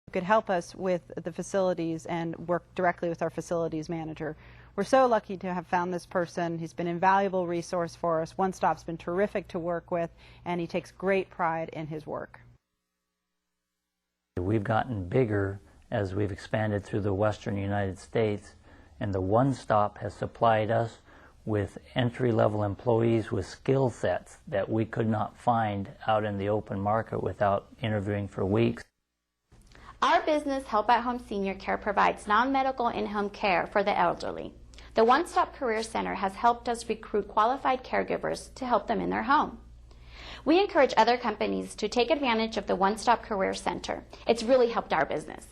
could help us with the facilities and work directly with our facilities manager. We're so lucky to have found this person. He's been an invaluable resource for us. One Stop's been terrific to work with, and he takes great pride in his work. We've gotten bigger as we've expanded through the western United States, and the One Stop has supplied us with entry-level employees with skill sets that we could not find out in the open market without interviewing for weeks. Our business, Help at Home Senior Care, provides non-medical in-home care for the elderly. The One Stop Career Center has helped us recruit qualified caregivers to help them in their home. We encourage other companies to take advantage of the One Stop Career Center. It's really helped our business.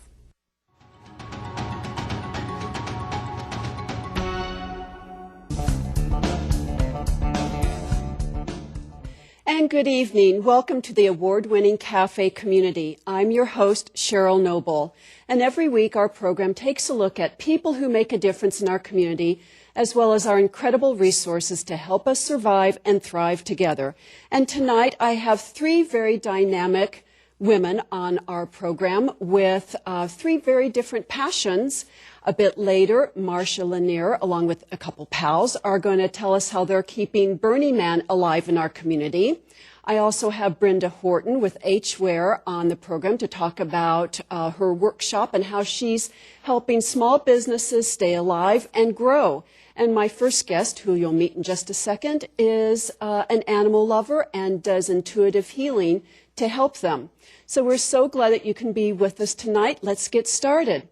And good evening. Welcome to the award-winning cafe community. I'm your host, Cheryl Noble. And every week our program takes a look at people who make a difference in our community, as well as our incredible resources to help us survive and thrive together. And tonight I have three very dynamic women on our program with three very different passions. A bit later, Marcia Lanier, along with a couple pals, are going to tell us how they're keeping Burning Man alive in our community. I also have Brenda Horton with H-Ware on the program to talk about her workshop and how she's helping small businesses stay alive and grow. And my first guest, who you'll meet in just a second, is an animal lover and does intuitive healing to help them. So we're so glad that you can be with us tonight. Let's get started.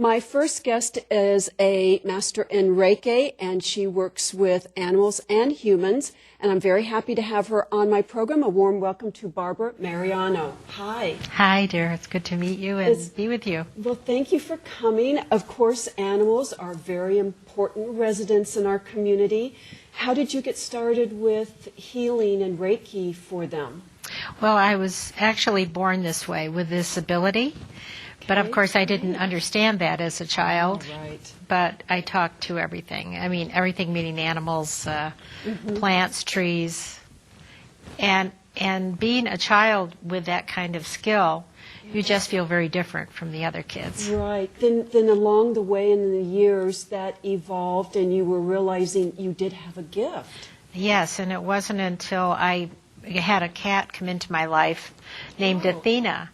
My first guest is a master in Reiki, and she works with animals and humans, and I'm very happy to have her on my program. A warm welcome to Barbara Mariano. Hi. Hi, dear. It's good to meet you and be with you. Well, thank you for coming. Of course, animals are very important residents in our community. How did you get started with healing and Reiki for them? Well, I was actually born this way with this ability. But of course, I didn't understand that as a child. Right. But I talked to everything. I mean, everything meaning animals, plants, trees. And being a child with that kind of skill, you just feel very different from the other kids. Right. Then along the way in the years that evolved and you were realizing you did have a gift. Yes, and it wasn't until I had a cat come into my life named Athena,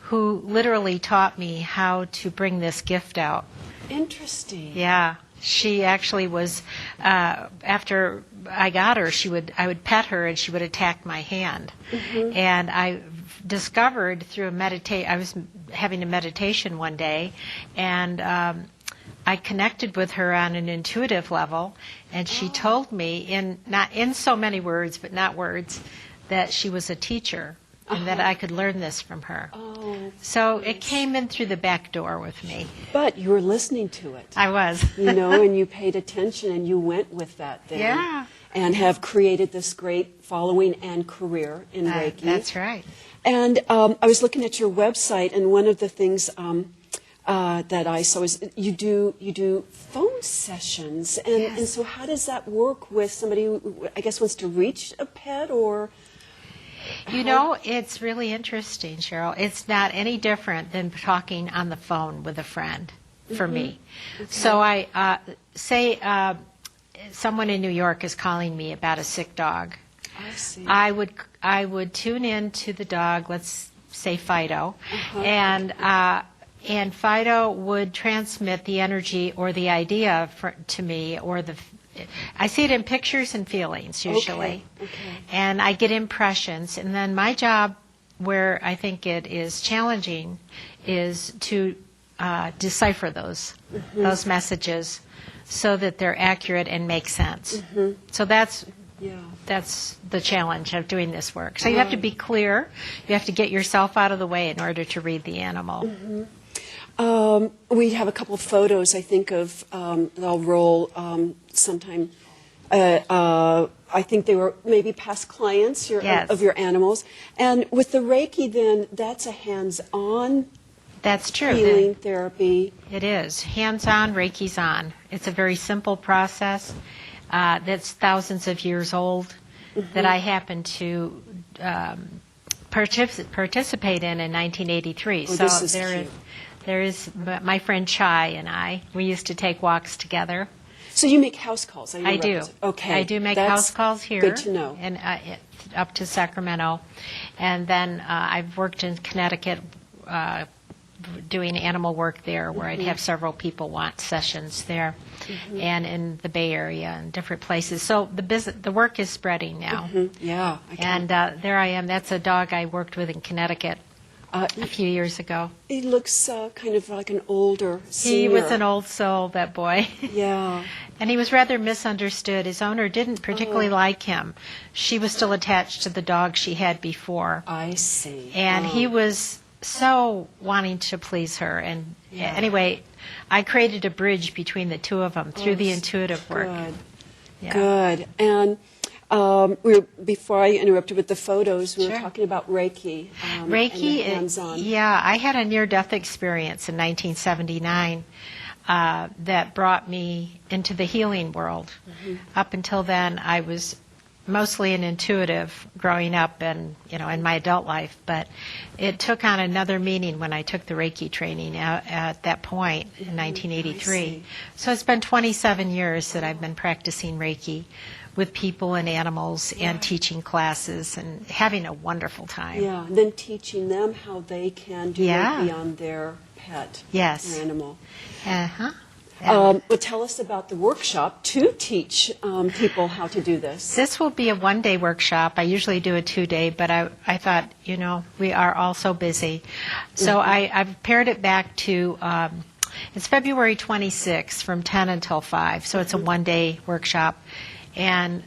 who literally taught me how to bring this gift out. Interesting. Yeah. She actually was, after I got her, I would pet her and she would attack my hand. Mm-hmm. And I discovered through I was having a meditation one day, and I connected with her on an intuitive level, and she told me, not in so many words, but not words, that she was a teacher. And that I could learn this from her. Oh, so nice. It came in through the back door with me. But you were listening to it. I was. And you paid attention and you went with that then. Yeah. And have created this great following and career in Reiki. That's right. And I was looking at your website, and one of the things that I saw is you do phone sessions. And so how does that work with somebody who, I guess, wants to reach a pet or... You know, it's really interesting, Cheryl. It's not any different than talking on the phone with a friend for me. Okay. So I say someone in New York is calling me about a sick dog. I see. I would tune in to the dog, let's say Fido, and Fido would transmit the energy or the idea to me, or I see it in pictures and feelings usually. Okay. And I get impressions, and then my job, where I think it is challenging, is to decipher those messages so that they're accurate and make sense. Mm-hmm. So that's the challenge of doing this work. So you have to be clear. You have to get yourself out of the way in order to read the animal. Mm-hmm. We have a couple of photos, I think, of they'll roll sometime. I think they were maybe past clients of your animals. And with the Reiki, then, that's a hands-on healing therapy. It is. Hands-on, Reiki's on. It's a very simple process that's thousands of years old that I happen to participate in 1983. Oh, so this is cute. my friend Chai and we used to take walks together. So you make house calls? I do. Okay. I do make That's house calls here. Good to know. And up to Sacramento. And then I've worked in Connecticut doing animal work there, where I'd have several people want sessions there, and in the Bay Area and different places. So the work is spreading now. Yeah. And there I am. That's a dog I worked with in Connecticut a few years ago. He looks kind of like an older senior. He was an old soul, that boy. Yeah. And he was rather misunderstood. His owner didn't particularly like him. She was still attached to the dog she had before. I see. And he was so wanting to please her. And anyway, I created a bridge between the two of them through the intuitive work. Good. Yeah. Good. And before I interrupted with the photos, we were talking about Reiki. Reiki, and the hands-on. yeah, I had a near-death experience in 1979 that brought me into the healing world. Up until then, I was mostly an intuitive growing up and, in my adult life, but it took on another meaning when I took the Reiki training at that point in 1983. So it's been 27 years that I've been practicing Reiki with people and animals and teaching classes and having a wonderful time. Yeah, and then teaching them how they can do Reiki on their pet or animal. Well, tell us about the workshop to teach people how to do this. This will be a one-day workshop. I usually do a 2-day, but I thought, we are all so busy. So I've pared it back to, it's February 26th from 10 until 5. So it's a one-day workshop. And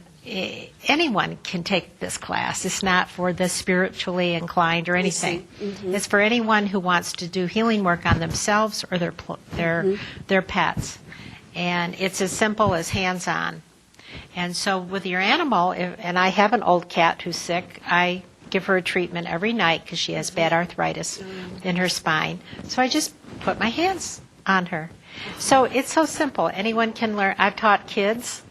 anyone can take this class. It's not for the spiritually inclined or anything. It's for anyone who wants to do healing work on themselves or their pets. And it's as simple as hands-on. And so with your animal, and I have an old cat who's sick, I give her a treatment every night because she has bad arthritis in her spine. So I just put my hands on her. So it's so simple. Anyone can learn. I've taught kids.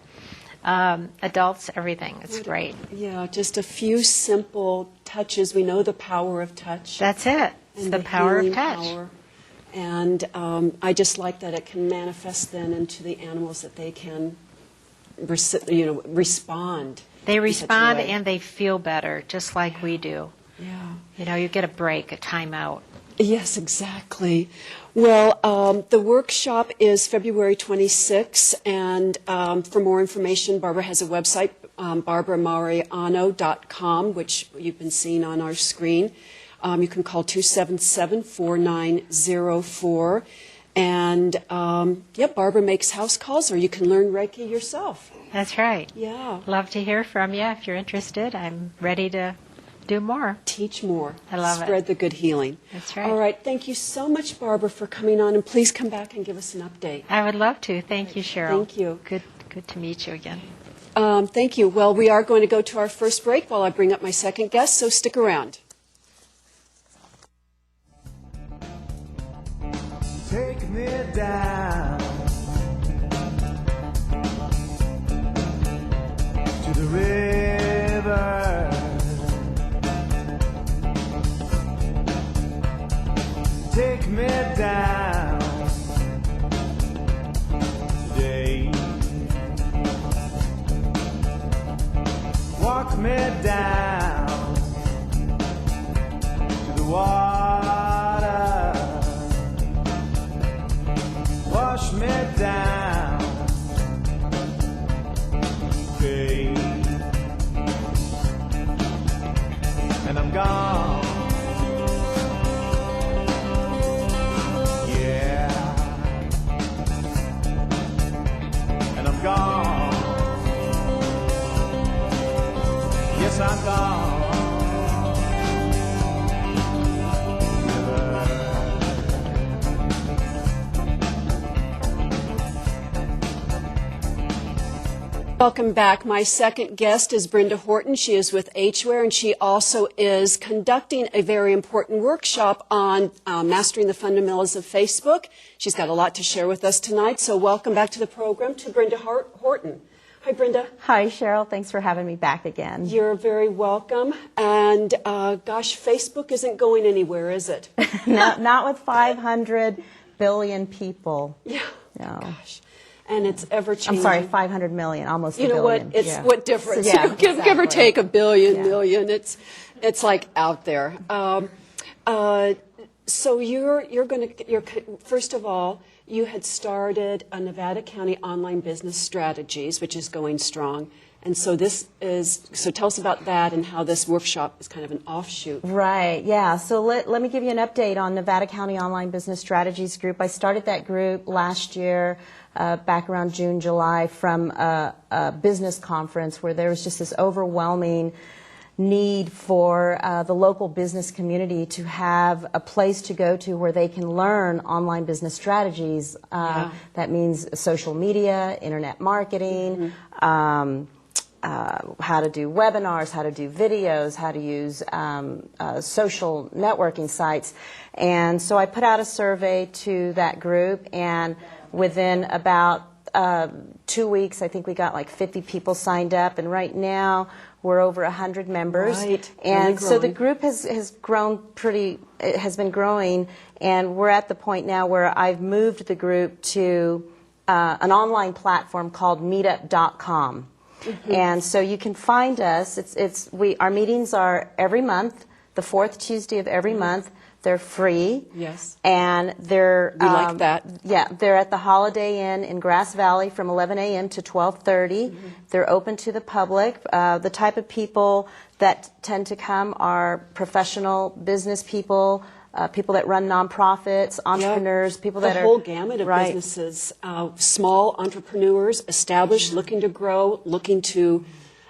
Adults, everything. It's great. Yeah, just a few simple touches. We know the power of touch. That's it. It's the power of touch. Power. And I just like that it can manifest then into the animals that they can, respond. They respond and they feel better, just like we do. Yeah. You get a break, a timeout. Yes, exactly. Well, the workshop is February 26th, and for more information, Barbara has a website, barbaramariano.com, which you've been seeing on our screen. You can call 277-4904. And, Barbara makes house calls, or you can learn Reiki yourself. That's right. Yeah. Love to hear from you if you're interested. I'm ready to do more. Teach more. I love it. Spread the good healing. That's right. All right. Thank you so much, Barbara, for coming on, and please come back and give us an update. I would love to. Thank you, Cheryl. Thank you. Good to meet you again. Thank you. Well, we are going to go to our first break while I bring up my second guest, so stick around. Take me down to the river. Take me down today. Walk me down to the water. Wash me down, okay, and I'm gone, yeah, and I'm gone, yes, I'm gone. Welcome back. My second guest is Brenda Horton. She is with HWARE, and she also is conducting a very important workshop on mastering the fundamentals of Facebook. She's got a lot to share with us tonight, so welcome back to the program to Brenda Horton. Hi, Brenda. Hi, Cheryl. Thanks for having me back again. You're very welcome. And gosh, Facebook isn't going anywhere, is it? Not with 500 billion people. Yeah. No. Gosh. And it's ever I'm changing. sorry, 500 million, almost You a know billion. what? It's Yeah. what difference? Yeah, give or exactly. take a billion, Yeah. million. It's like out there. So you're first of all, you had started a Nevada County Online Business Strategies, which is going strong. And so tell us about that and how this workshop is kind of an offshoot. Right, yeah. So let me give you an update on Nevada County Online Business Strategies Group. I started that group last year, back around June, July, from a business conference where there was just this overwhelming need for the local business community to have a place to go to where they can learn online business strategies. That means social media, internet marketing, how to do webinars, how to do videos, how to use social networking sites. And so I put out a survey to that group, and within about 2 weeks, I think we got like 50 people signed up, and right now we're over 100 members. Right. And Really so the growing. group has grown it has been growing, and we're at the point now where I've moved the group to an online platform called meetup.com. And so you can find us. Our meetings are every month, the fourth Tuesday of every month. They're free. Yes. And they're We like that. Yeah, they're at the Holiday Inn in Grass Valley from 11 a.m. to 12:30. They're open to the public. The type of people that tend to come are professional business people, people that run nonprofits, entrepreneurs, people that the are whole gamut of right. businesses, small entrepreneurs, established, looking to grow, looking to,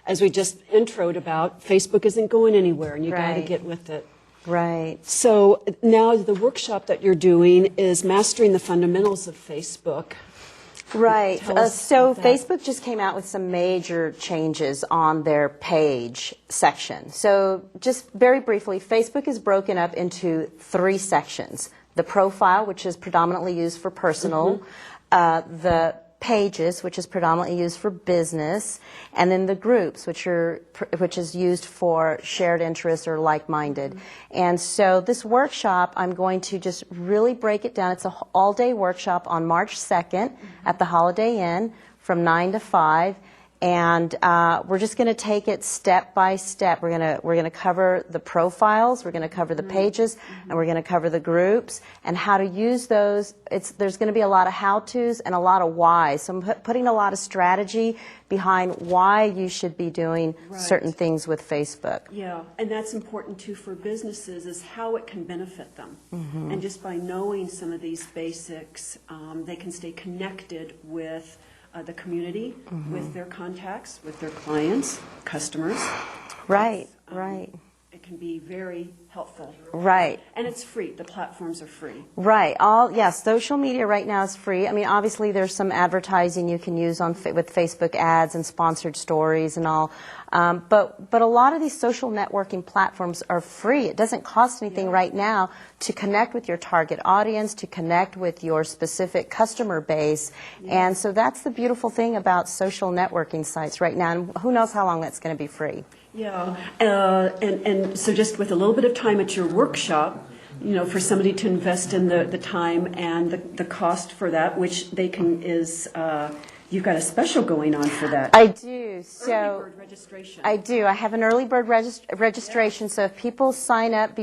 as we just introed about, Facebook isn't going anywhere, and you got to Right. get with it. Right. So now the workshop that you're doing is mastering the fundamentals of Facebook. Right. Tell us So about that. Facebook just came out with some major changes on their page section. So just very briefly, Facebook is broken up into 3 sections. The profile, which is predominantly used for personal, the pages, which is predominantly used for business, and then the groups, which is used for shared interests or like-minded. And so this workshop, I'm going to just really break it down. It's an all-day workshop on March 2nd at the Holiday Inn from 9 to 5. And we're just going to take it step by step. We're going to cover the profiles, we're going to cover the pages, and we're going to cover the groups and how to use those. There's going to be a lot of how-tos and a lot of whys. So I'm putting a lot of strategy behind why you should be doing certain things with Facebook. Yeah, and that's important too for businesses, is how it can benefit them. And just by knowing some of these basics, they can stay connected with the community, with their contacts, with their clients, customers. Right, right. It can be very helpful. Right. And it's free. The platforms are free. Right. Social media right now is free. I mean, obviously there's some advertising you can use with Facebook ads and sponsored stories and all. But a lot of these social networking platforms are free. It doesn't cost anything right now to connect with your target audience, to connect with your specific customer base. And so that's the beautiful thing about social networking sites right now. And who knows how long that's going to be free. Yeah, and so just with a little bit of time at your workshop, for somebody to invest in the time and the cost for that, which they can you've got a special going on for that. I do. So Early bird registration. I do. I have an early bird registration. So if people sign up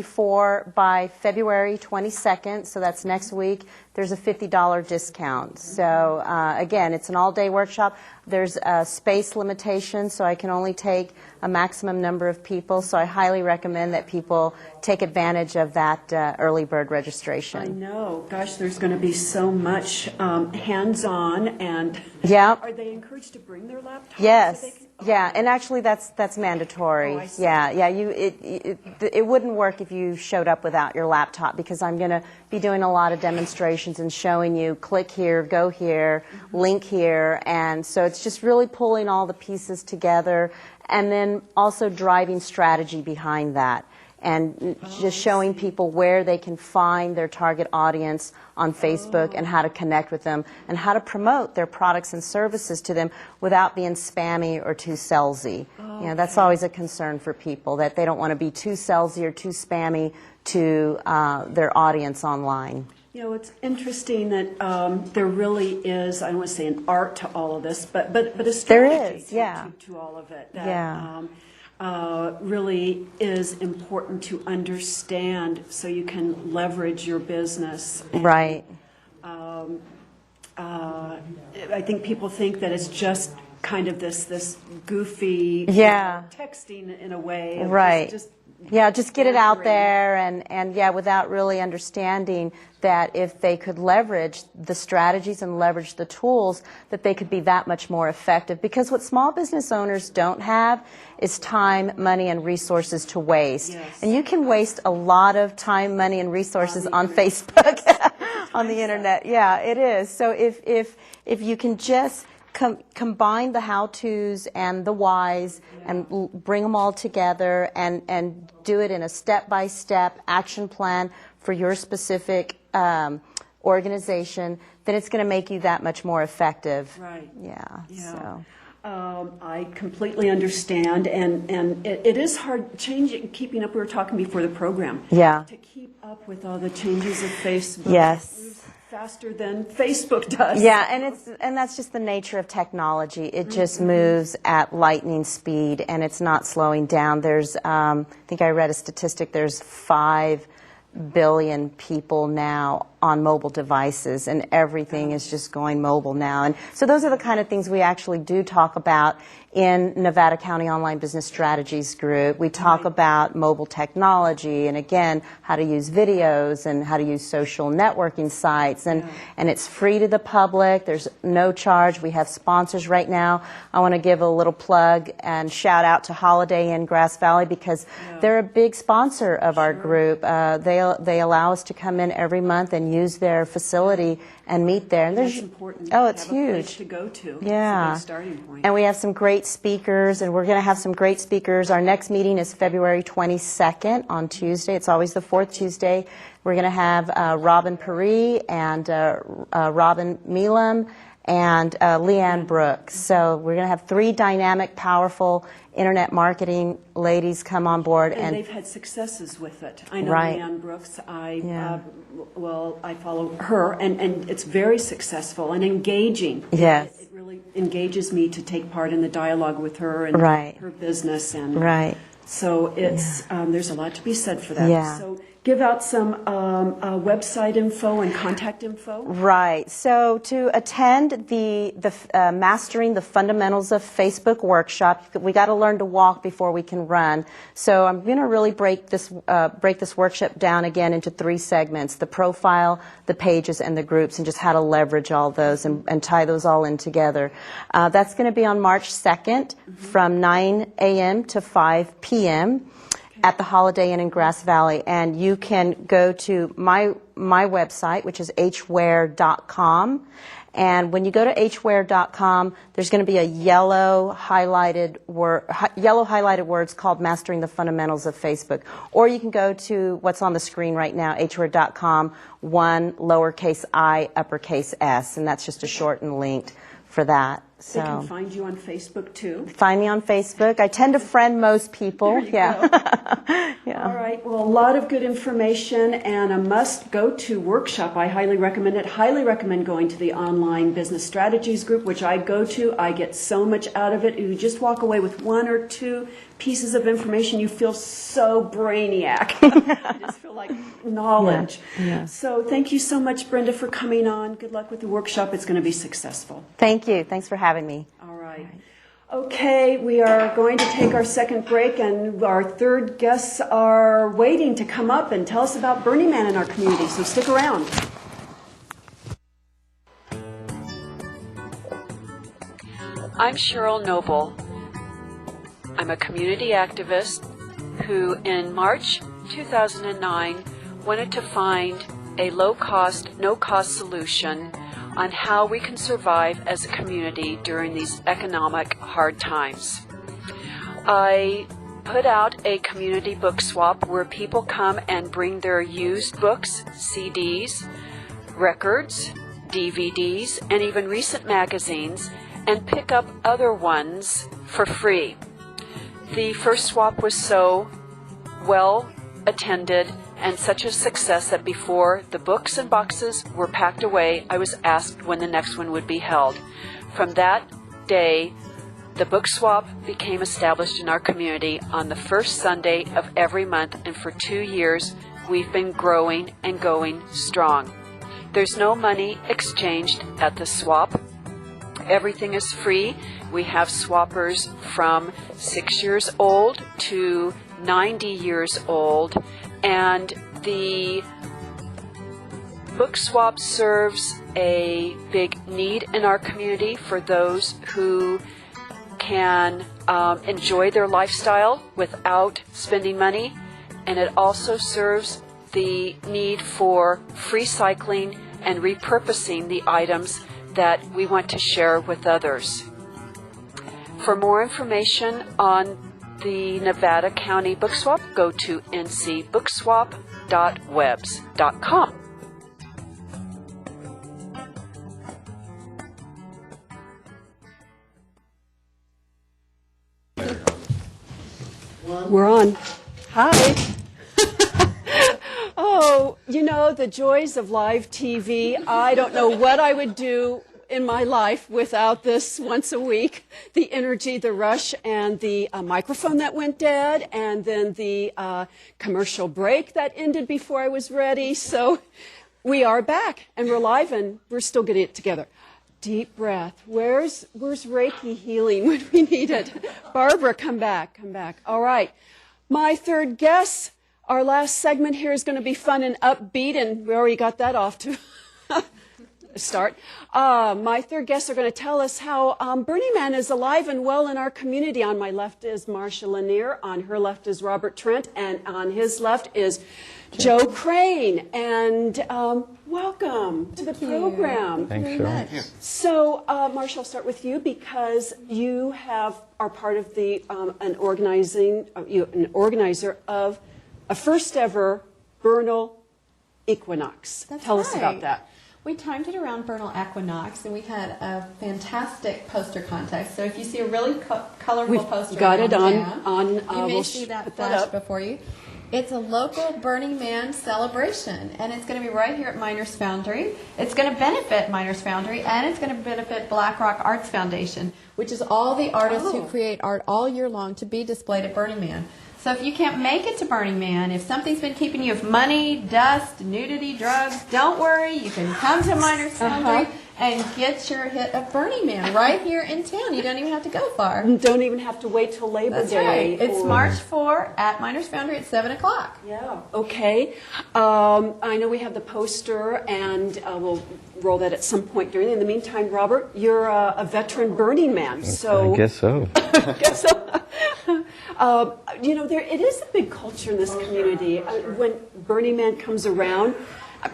by February 22nd, so that's next week, there's a $50 discount. So again, it's an all-day workshop. There's a space limitation, so I can only take a maximum number of people. So I highly recommend that people take advantage of that early bird registration. I know. Gosh, there's going to be so much hands-on, and Yeah. are they encouraged to bring their laptops? Yes. So they can- Yeah, and actually that's mandatory. Oh, I see. Yeah. It wouldn't work if you showed up without your laptop, because I'm going to be doing a lot of demonstrations and showing you click here, go here, link here, and so it's just really pulling all the pieces together and then also driving strategy behind that. and just showing people where they can find their target audience on Facebook and how to connect with them and how to promote their products and services to them without being spammy or too salesy. You know, that's always a concern for people, that they don't want to be too salesy or too spammy to their audience online. You know, it's interesting that there really is, I don't want to say an art to all of this, but a strategy There is, to all of it. That, really is important to understand so you can leverage your business. And, Right. I think people think that it's just kind of this goofy texting in a way. Right. Just get it out hammering. there and without really understanding that if they could leverage the strategies and leverage the tools, that they could be that much more effective. Because what small business owners don't have is time, money, and resources to waste. Yes. And you can waste a lot of time, money, and resources on Facebook, on the internet. Yeah, it is. So if you can just combine the how-tos and the whys and bring them all together and do it in a step-by-step action plan for your specific organization, then it's going to make you that much more effective. Right. Yeah. So. I completely understand, and it is hard keeping up. We were talking before the program. Yeah. To keep up with all the changes of Facebook. Yes. Faster than Facebook does. Yeah, and that's just the nature of technology. It just moves at lightning speed, and it's not slowing down. There's, I think I read a statistic. There's 5 billion people now on mobile devices, and everything is just going mobile now. And so those are the kind of things we actually do talk about in Nevada County Online Business Strategies Group. We talk about mobile technology and, again, how to use videos and how to use social networking sites. And it's free to the public. There's no charge. We have sponsors right now. I want to give a little plug and shout out to Holiday Inn Grass Valley because they're a big sponsor of our group. They allow us to come in every month and use their facility and meet there. And That's important. Oh, it's have a place huge. to go to. Yeah. It's a big starting point. And we have some great speakers, and we're going to have some great speakers. Our next meeting is February 22nd on Tuesday. It's always the fourth Tuesday. We're going to have Robin Peri and Robin Meelam and Leanne Brooks. So we're going to have 3 dynamic, powerful internet marketing ladies come on board. And they've had successes with it. I know Right. Leanne Brooks. I follow her, and it's very successful and engaging. Yes. It really engages me to take part in the dialogue with her and Right. her business. And Right. so it's there's a lot to be said for that. Yeah. So give out some website info and contact info. Right. So to attend the Mastering the Fundamentals of Facebook workshop, we got to learn to walk before we can run. So I'm going to really break this workshop down again into 3 segments: the profile, the pages, and the groups, and just how to leverage all those and tie those all in together. That's going to be on March 2nd from 9 a.m. to 5 p.m. at the Holiday Inn in Grass Valley, and you can go to my website, which is hware.com, and when you go to hware.com, there's going to be a yellow highlighted words called Mastering the Fundamentals of Facebook, or you can go to what's on the screen right now, hware.com, 1 lowercase I uppercase S, and that's just a shortened link for that. So They can find you on Facebook too. Find me on Facebook. I tend to friend most people. Yeah. All right. Well, a lot of good information and a must-go-to workshop. I highly recommend it. Highly recommend going to the Online Business Strategies Group, which I go to. I get so much out of it. You just walk away with 1 or 2 pieces of information. You feel so brainiac. You just feel like knowledge. Yeah. So thank you so much, Brenda, for coming on. Good luck with the workshop. It's going to be successful. Thank you. Thanks for having me. All right. Okay, we are going to take our second break, and our third guests are waiting to come up and tell us about Burning Man in our community, so stick around. I'm Cheryl Noble. I'm a community activist who, in March 2009, wanted to find a low-cost, no-cost solution on how we can survive as a community during these economic hard times. I put out a community book swap where people come and bring their used books, CDs, records, DVDs, and even recent magazines, and pick up other ones for free. The first swap was so well attended and such a success that before the books and boxes were packed away, I was asked when the next one would be held. From that day, the book swap became established in our community on the first Sunday of every month, and for 2 years, we've been growing and going strong. There's no money exchanged at the swap. Everything is free. We have swappers from 6 years old to 90 years old, and the book swap serves a big need in our community for those who can enjoy their lifestyle without spending money, and it also serves the need for free cycling and repurposing the items that we want to share with others. For more information on the Nevada County Book Swap, go to ncbookswap.webs.com. We're on. Hi. Oh, you know, the joys of live TV. I don't know what I would do in my life without this once a week. The energy, the rush, and the microphone that went dead, and then the commercial break that ended before I was ready. So we are back, and we're live, and we're still getting it together. Deep breath. Where's Reiki healing when we need it? Barbara, come back. All right. My third guest, our last segment here is going to be fun and upbeat, and we already got that off to start. My third guests are going to tell us how Burning Man is alive and well in our community. On my left is Marcia Lanier, on her left is Robert Trent, and on his left is Joe Crane. And welcome to the program. Thanks, Cheryl. So, Marcia, I'll start with you because you are part of the an organizer of a first ever Vernal Equinox. Tell us about that. We timed it around Vernal Equinox, and we had a fantastic poster contest. So if you see a really colorful poster, got it on. You may see that flash before you. It's a local Burning Man celebration, and it's going to be right here at Miners Foundry. It's going to benefit Miners Foundry, and it's going to benefit Black Rock Arts Foundation, which is all the artists who create art all year long to be displayed at Burning Man. So if you can't make it to Burning Man, if something's been keeping you of money, dust, nudity, drugs, don't worry. You can come to Miners Foundry and get your hit of Burning Man right here in town. You don't even have to go far. You don't even have to wait till Labor Day. Right. It's March 4 at Miners Foundry at 7 o'clock. Yeah, okay. I know we have the poster, and we'll roll that at some point during. In the meantime, Robert, you're a veteran Burning Man. So I guess so. You know, it is a big culture in this community. When Burning Man comes around,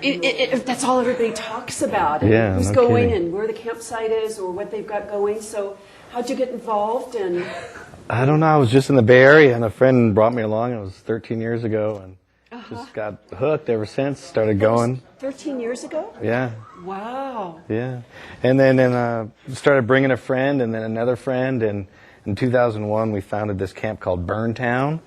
that's all everybody talks about. Yeah, who's no going kidding. and where the campsite is or what they've got going. So how'd you get involved? And I don't know. I was just in the Bay Area, and a friend brought me along. It was 13 years ago, and just got hooked ever since. Started going. 13 years ago? Yeah. Wow. Yeah. And then started bringing a friend, and then another friend, and in 2001 we founded this camp called Burntown,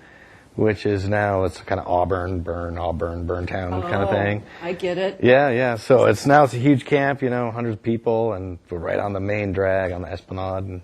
which is now it's kind of Auburn Town kind of thing. I get it. Yeah. So it's a huge camp, hundreds of people, and we're right on the main drag on the Esplanade, and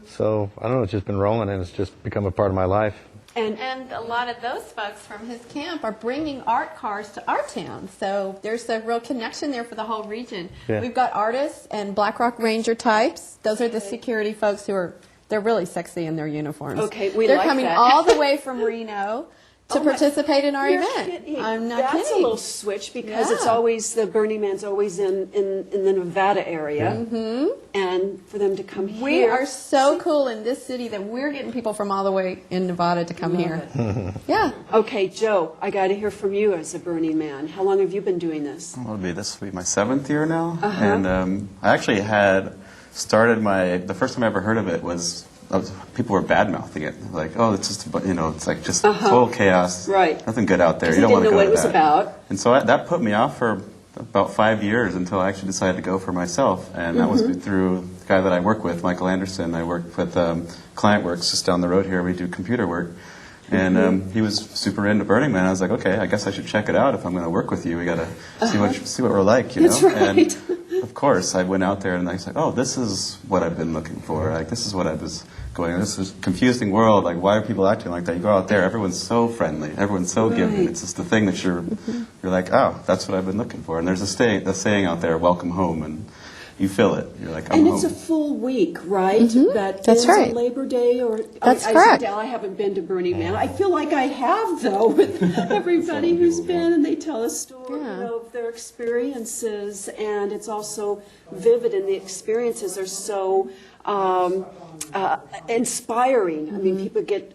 so I don't know. It's just been rolling, and it's just become a part of my life. And a lot of those folks from his camp are bringing art cars to our town. So there's a real connection there for the whole region. Yeah. We've got artists and Black Rock Ranger types. Those are the security folks they're really sexy in their uniforms. Okay, they're like coming that. all the way from Reno to participate in our You're event. kidding. I'm not That's kidding. a little switch because it's always the Burning Man's always in the Nevada area, and for them to come here. We are so cool in this city that we're getting people from all the way in Nevada to come here. Yeah. Okay, Joe, I got to hear from you as a Burning Man. How long have you been doing this? This will be my 7th year now, and I actually had started the first time I ever heard of it was people were bad mouthing it, like, oh, it's just it's like just total chaos, right? Nothing good out there. You You don't want to didn't know go what to it was that. about. And so that put me off for about 5 years until I actually decided to go for myself, and that was through the guy that I work with, Michael Anderson. I work with ClientWorks just down the road here. We do computer work. And he was super into Burning Man. I was like, okay, I guess I should check it out. If I'm going to work with you, we got to see what we're like, you know? That's right. And of course, I went out there and I was like, oh, this is what I've been looking for. Like, this is what I was going. This is a confusing world. Like, why are people acting like that? You go out there, everyone's so friendly, everyone's so giving. It's just the thing that you're like, oh, that's what I've been looking for. And there's a saying out there, welcome home, and you feel it. You're like, I'm And home. it's a full week, right? That That's ends right. on Labor Day, or That's I correct. I haven't been to Burning Man. I feel like I have, though, with everybody who's been, and they tell a story of their experiences, and it's also vivid, and the experiences are so inspiring. I mean, people get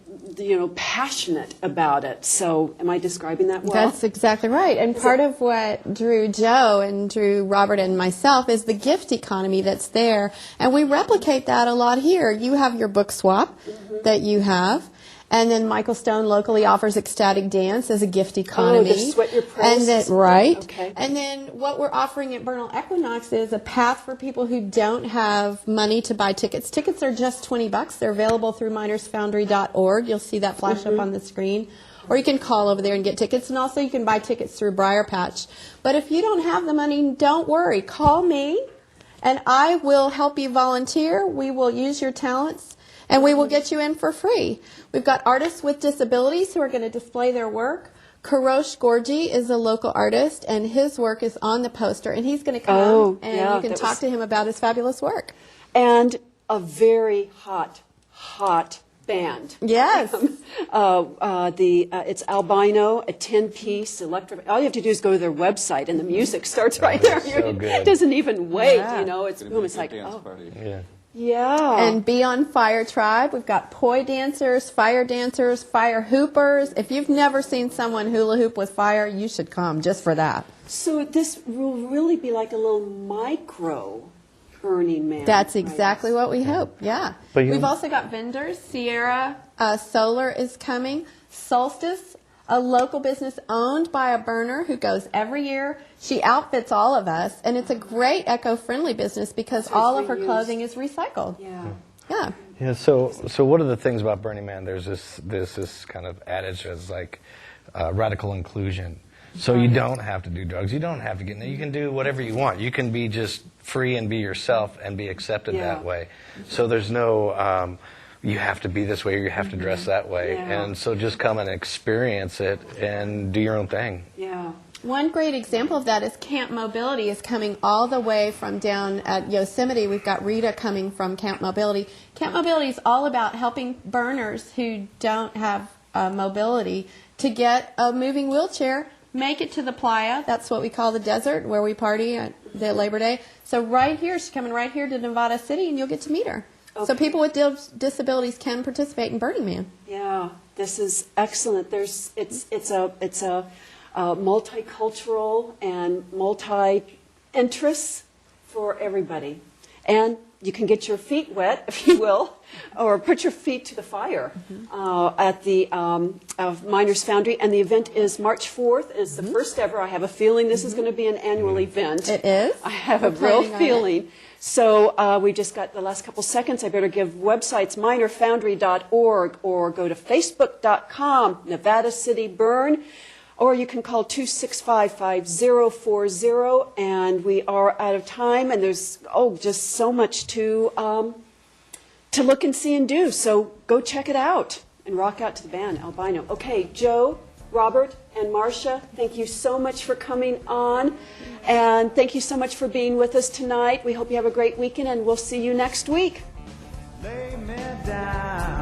passionate about it. So, am I describing that well? That's exactly right. And part of what drew Joe and drew Robert and myself is the gift economy that's there. And we replicate that a lot here. You have your book swap that you have. And then Michael Stone locally offers ecstatic dance as a gift economy. Oh, the Sweat Your Pearls. And then, right. Okay. And then what we're offering at Bernal Equinox is a path for people who don't have money to buy tickets. Tickets are just $20. They're available through minersfoundry.org. You'll see that flash up on the screen. Or you can call over there and get tickets. And also you can buy tickets through Briar Patch. But if you don't have the money, don't worry. Call me and I will help you volunteer. We will use your talents. And we will get you in for free. We've got artists with disabilities who are going to display their work. Karosh Gorgi is a local artist, and his work is on the poster. And he's going to come, and you can talk to him about his fabulous work. And a very hot band. Yes. It's albino, a 10-piece electric. All you have to do is go to their website, and the music starts right there. So good. It doesn't even wait. Yeah. It's boom. It's like, dance oh, party. Yeah. yeah. And Be on Fire Tribe. We've got poi dancers, fire hoopers. If you've never seen someone hula hoop with fire, you should come just for that. So this will really be like a little micro Burning Man. That's exactly what we hope, yeah. But We've also got vendors. Sierra Solar is coming. Solstice, a local business owned by a burner who goes every year. She outfits all of us, and it's a great eco-friendly business because all of her clothing is recycled. Yeah. Yeah. Yeah. So what are the things about Burning Man? There's this kind of adage as like radical inclusion. So you don't have to do drugs. You don't have to get. You can do whatever you want. You can be just free and be yourself and be accepted that way. So there's no you have to be this way or you have to dress that way. Yeah. And so just come and experience it and do your own thing. Yeah. One great example of that is Camp Mobility is coming all the way from down at Yosemite. We've got Rita coming from Camp Mobility. Camp Mobility is all about helping burners who don't have mobility to get a moving wheelchair, make it to the playa. That's what we call the desert where we party at the Labor Day. So right here, she's coming right here to Nevada City, and you'll get to meet her. Okay. So people with disabilities can participate in Burning Man. Yeah. This is excellent. It's a multicultural and multi-interests for everybody. And you can get your feet wet, if you will, or put your feet to the fire at the Miners Foundry. And the event is March 4th. It's the first ever. I have a feeling this is going to be an annual event. It is. I have a real feeling. So we just got the last couple seconds. I better give websites minerfoundry.org or go to facebook.com, Nevada City Burn. Or you can call 265-5040, and we are out of time, and there's just so much to look and see and do. So go check it out and rock out to the band, Albino. Okay, Joe, Robert, and Marcia, thank you so much for coming on, and thank you so much for being with us tonight. We hope you have a great weekend, and we'll see you next week. Lay me down.